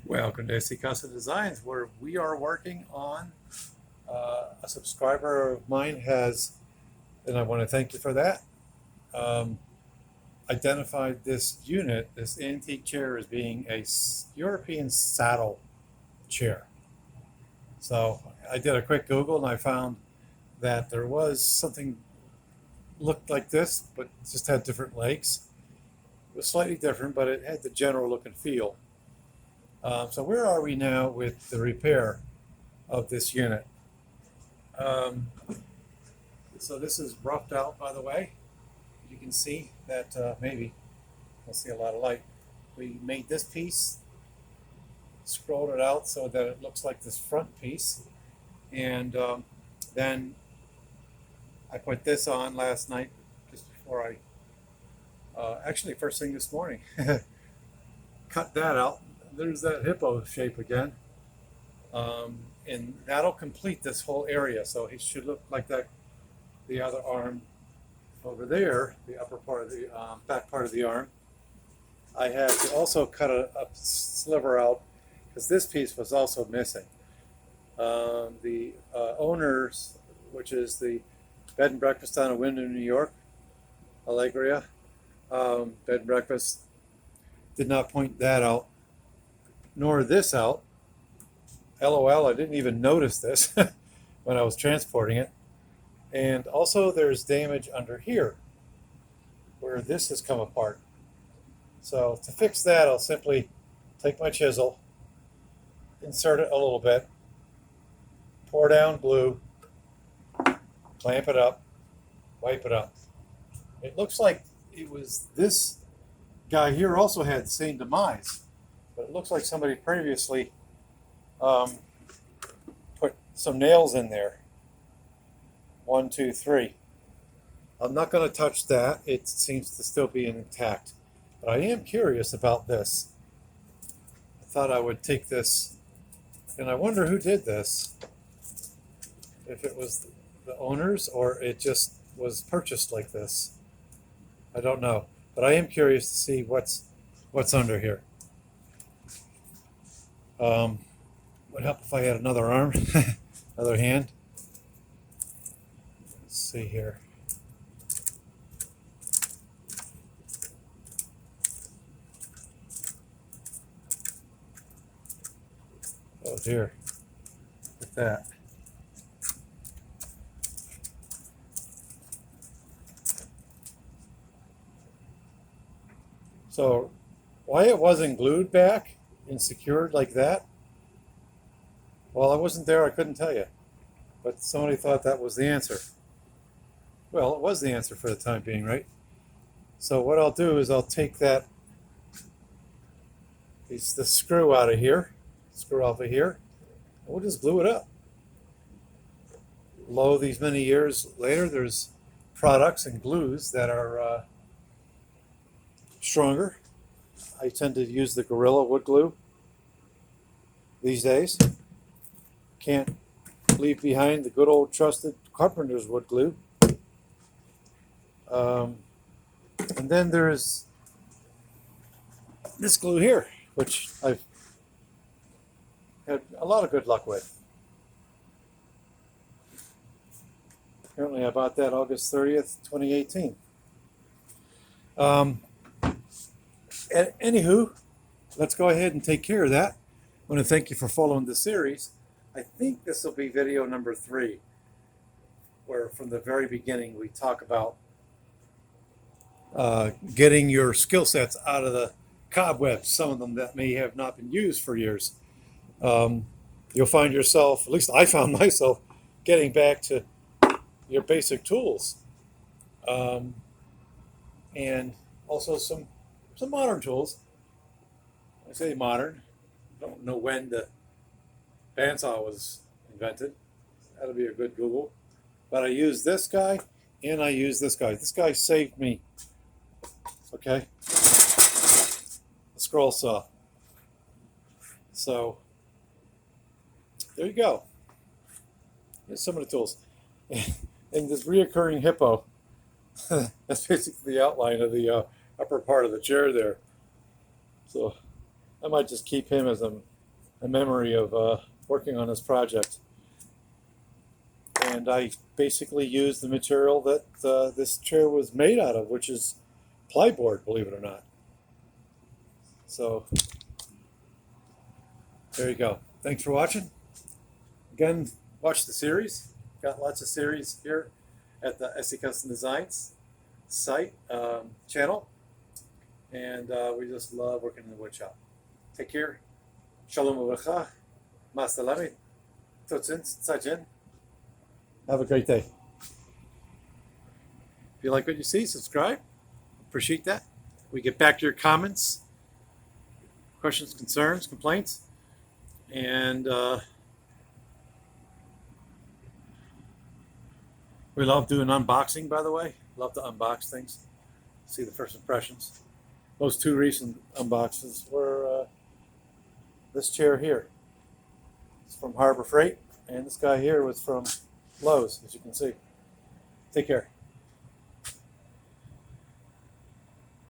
Welcome to SC Custom Designs, where we are working on a subscriber of mine has, and I want to thank you for that, um, identified this unit, this antique chair, as being a European saddle chair. So I did a quick Google and I found that there was something looked like this, but just had different legs. It was slightly different, but it had the general look and feel. So where are we now with the repair of this unit? Um, so this is roughed out, by the way. You can see that maybe we'll see a lot of light. We made this piece, scrolled it out so that it looks like this front piece, and then I put this on last night just before actually first thing this morning, cut that out. There's that hippo shape again. And that'll complete this whole area. So it should look like that. The other arm over there, the upper part of the back part of the arm. I had to also cut a sliver out because this piece was also missing. The owners, which is the bed and breakfast on a window, New York, Allegria bed and breakfast, did not point that out, nor this out. LOL, I didn't even notice this when I was transporting it. And also there's damage under here where this has come apart. So to fix that, I'll simply take my chisel, insert it a little bit, pour down glue, clamp it up, wipe it up. It looks like it was this guy here also had the same demise, but it looks like somebody previously put some nails in there. 1, 2, 3. I'm not going to touch that. It seems to still be intact. But I am curious about this. I thought I would take this, and I wonder who did this. If it was the owners or it just was purchased like this. I don't know. But I am curious to see what's under here. Would help if I had another arm, another hand. Let's see here. Oh dear, look at that. So why it wasn't glued back and secured like that? Well, I wasn't there, I couldn't tell you. But somebody thought that was the answer. Well, it was the answer for the time being, right? So what I'll do is I'll take the screw out of here, screw off of here, and we'll just glue it up. Lo, these many years later, there's products and glues that are stronger. I tend to use the Gorilla wood glue these days. Can't leave behind the good old trusted Carpenter's wood glue. And then there's this glue here, which I've had a lot of good luck with. Apparently I bought that August 30th, 2018. Anywho, let's go ahead and take care of that. I want to thank you for following the series. I think this will be video number 3, where from the very beginning we talk about getting your skill sets out of the cobwebs, some of them that may have not been used for years. You'll find yourself, at least I found myself, getting back to your basic tools. And also some modern tools. I say modern, I don't know when the bandsaw was invented. That'll be a good Google. But I use this guy and I use this guy. This guy saved me. Okay? The scroll saw. So, there you go. Here's some of the tools. And this reoccurring hippo, that's basically the outline of the upper part of the chair there. So I might just keep him as a a memory of working on this project. And I basically used the material that this chair was made out of, which is plyboard, believe it or not. So there you go. Thanks for watching. Again, watch the series. Got lots of series here at the SE Custom Designs site channel. And we just love working in the wood shop. Take care. Shalom uvracha. Masalamit. Totzin. Tzajin. Have a great day. If you like what you see, subscribe. Appreciate that. We get back to your comments, questions, concerns, complaints. And we love doing unboxing, by the way. Love to unbox things, see the first impressions. Most two recent unboxes were this chair here. It's from Harbor Freight, and this guy here was from Lowe's, as you can see. Take care.